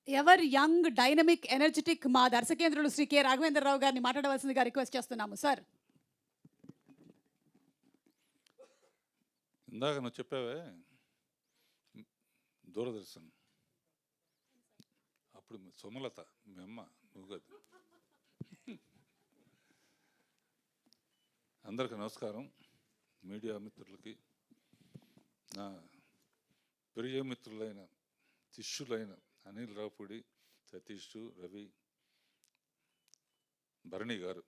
Ever young, dynamic, energetic మా దర్శకేంద్రులు Shri K. Raghavendra Rao గారిని మాట్లాడవలసిందిగా రిక్వెస్ట్ చేస్తున్నాము సార్. ఇందాక నువ్వు చెప్పావే దూరదర్శన్, అప్పుడు సుమలత మీ అమ్మ, నువ్వు కాదు. అందరికీ నమస్కారం. మీడియా మిత్రులకి, నా ప్రియ మిత్రులైన శిష్యులైన అనిల్ రావుపూడి, సతీష్, రవి, భరణి గారు,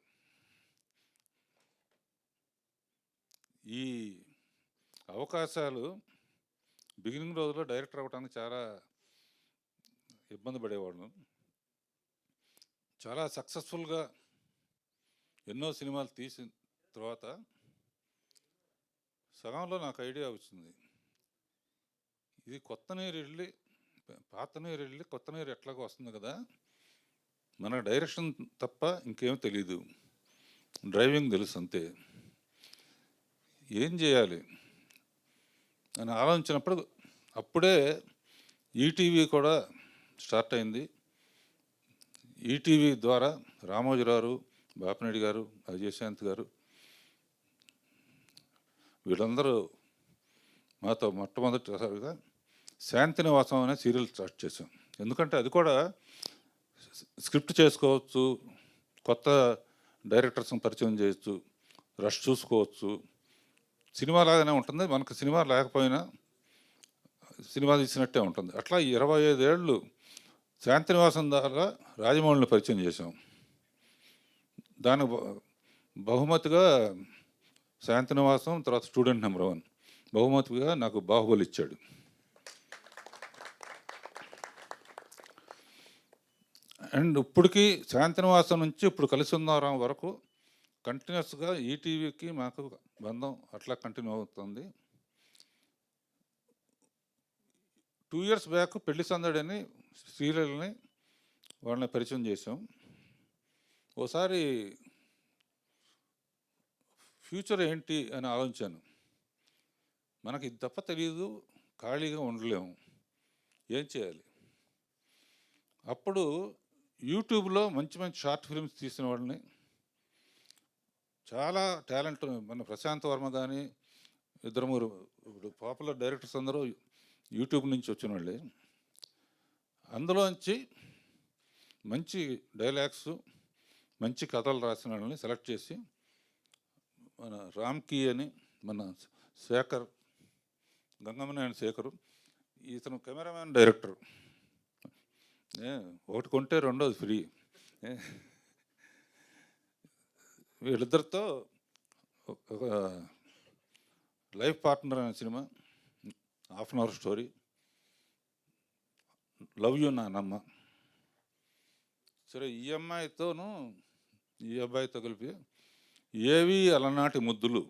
ఈ అవకాశాలు బిగినింగ్ రోజుల్లో డైరెక్టర్ అవ్వడానికి చాలా ఇబ్బంది పడేవాళ్ళం. చాలా సక్సెస్ఫుల్గా ఎన్నో సినిమాలు తీసిన తర్వాత సగంలో నాకు ఐడియా వచ్చింది, ఇది కొత్త నీరు వెళ్ళి పాత నీరు వెళ్ళి కొత్త నీరు ఎట్లాగో వస్తుంది కదా, మన డైరెక్షన్ తప్ప ఇంకేం తెలీదు, డ్రైవింగ్ తెలుసు అంతే, ఏం చేయాలి అని ఆలోచించినప్పుడు అప్పుడే ఈటీవీ కూడా స్టార్ట్ అయింది. ఈటీవీ ద్వారా రామోజీరావు, బాపినేడి గారు, అజయశాంత్ గారు వీళ్ళందరూ మాతో మొట్టమొదటిసారిగా శాంతినివాసం అనే సీరియల్ స్టార్ట్ చేసాం. ఎందుకంటే అది కూడా స్క్రిప్ట్ చేసుకోవచ్చు, కొత్త డైరెక్టర్స్ని పరిచయం చేయొచ్చు, రష్ చూసుకోవచ్చు, సినిమా లాగానే ఉంటుంది, మనకు సినిమా లేకపోయినా సినిమా తీసినట్టే ఉంటుంది. అట్లా 25 ఏళ్ళు శాంతినివాసం ద్వారా రాజమౌళిని పరిచయం చేశాం. దానికి బహుమతిగా శాంతినివాసం, తర్వాత స్టూడెంట్ నెంబర్ 1 బహుమతిగా నాకు బాహుబలి ఇచ్చాడు. అండ్ ఇప్పటికీ శాంతినివాసం నుంచి ఇప్పుడు కలిసి ఉన్నారం వరకు కంటిన్యూస్గా ఈటీవీకి మాకు బంధం అట్లా కంటిన్యూ అవుతుంది. 2 years బ్యాక్ పెళ్లి సందడిని సీరియల్ని వాళ్ళని పరిచయం చేసాం. ఓసారి ఫ్యూచర్ ఏంటి అని ఆలోచించాను. మనకి ఇది తప్ప తెలియదు, ఖాళీగా ఉండలేము, ఏం చేయాలి? అప్పుడు యూట్యూబ్లో మంచి మంచి షార్ట్ ఫిల్మ్స్ తీసిన వాళ్ళని, చాలా టాలెంట్, మన ప్రశాంత్ వర్మ కానీ, 2-3 ఇప్పుడు పాపులర్ డైరెక్టర్స్ అందరూ యూట్యూబ్ నుంచి వచ్చిన వాళ్ళే, అందులోంచి మంచి డైలాగ్స్, మంచి కథలు రాసిన వాళ్ళని సెలెక్ట్ చేసి, మన రామ్కీ అని, మన శేఖర్, గంగమనేని శేఖరు, ఇతను కెమెరామ్యాన్ డైరెక్టర్, ఒకటి కొంటే రెండోది ఫ్రీ, వీళ్ళిద్దరితో ఒక లైఫ్ పార్ట్నర్ అనే cinema, 1/2 hour story, love you నానమ్మ. సరే, ఈ అమ్మాయితోనూ ఈ అబ్బాయితో కలిపి ఏవి అలనాటి ముద్దులు,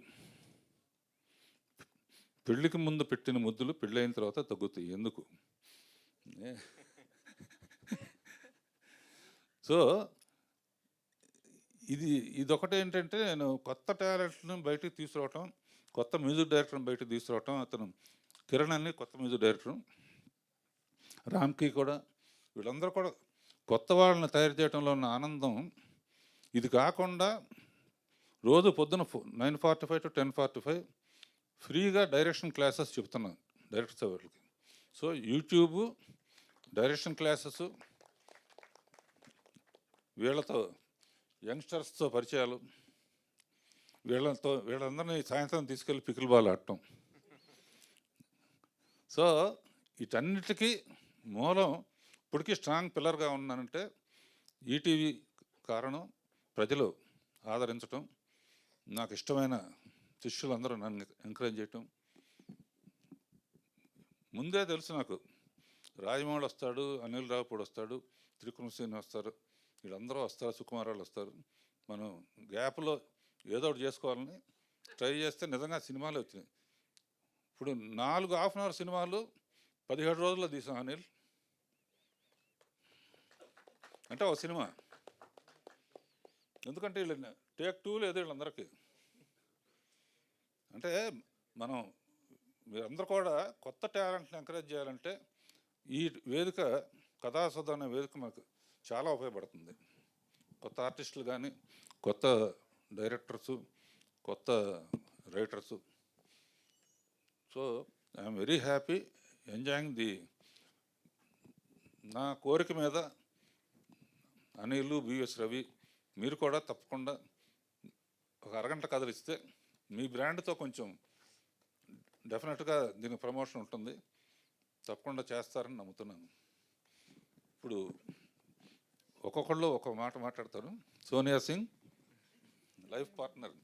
పెళ్ళికి ముందు పెట్టిన ముద్దులు పెళ్ళైన తర్వాత తగ్గుతాయి ఎందుకు. సో ఇదొకటి ఏంటంటే, నేను కొత్త టాలెంట్ని బయటికి తీసుకురావటం, కొత్త మ్యూజిక్ డైరెక్టర్ని బయటకు తీసుకురావటం, అతను కిరణ్ అని కొత్త మ్యూజిక్ డైరెక్టర్, రామ్కి కూడా, వీళ్ళందరూ కూడా కొత్త వాళ్ళని తయారు చేయడంలో ఉన్న ఆనందం. ఇది కాకుండా రోజు పొద్దున 9:45 to 10:45 ఫ్రీగా డైరెక్షన్ క్లాసెస్ చెప్తున్నాను డైరెక్టర్స్ వాళ్ళకి. సో యూట్యూబ్ డైరెక్షన్ క్లాసెస్, వీళ్ళతో యంగ్స్టర్స్తో పరిచయాలు, వీళ్ళందరినీ సాయంత్రం తీసుకెళ్ళి పికిల్ బాల్ ఆడటం. సో వీటన్నిటికీ మూలం, ఇప్పటికీ స్ట్రాంగ్ పిల్లర్గా ఉన్నానంటే ఈటీవీ కారణం, ప్రజలు ఆదరించటం, నాకు ఇష్టమైన శిష్యులందరూ నన్ను ఎంకరేజ్ చేయటం. ముందే తెలుసు నాకు, రాజమౌళి వస్తాడు, అనిల్ రావుపూడి వస్తాడు, త్రికృష్ణ శ్రీని వస్తారు, వీళ్ళందరూ వస్తారు, సుకుమారాలు వస్తారు, మనం గ్యాప్లో ఏదో ఒకటి చేసుకోవాలని ట్రై చేస్తే నిజంగా సినిమాలు వచ్చినాయి. ఇప్పుడు 4 1/2 hour సినిమాలు 17 రోజుల్లో తీసాం అనిల్, అంటే ఒక సినిమా. ఎందుకంటే వీళ్ళు టేక్ 2 లేదు వీళ్ళందరికీ. అంటే మనం మీరందరూ కూడా కొత్త టాలెంట్ని ఎంకరేజ్ చేయాలంటే ఈ వేదిక కథాసుధ అనే వేదిక మాకు చాలా ఉపయోగపడుతుంది. కొత్త ఆర్టిస్టులు కానీ, కొత్త డైరెక్టర్సు, కొత్త writers. So I'm very happy enjoying the. నా కోరిక మీద అనిల్, బిఎస్ రవి మీరు కూడా తప్పకుండా ఒక అరగంట కథలు ఇస్తే మీ బ్రాండ్తో కొంచెం డెఫినెట్గా దీనికి ప్రమోషన్ ఉంటుంది, తప్పకుండా చేస్తారని నమ్ముతున్నాను. ఇప్పుడు ఒక్కొక్కళ్ళు ఒక్కొక్క మాట మాట్లాడతారు. Sonia Singh life partner.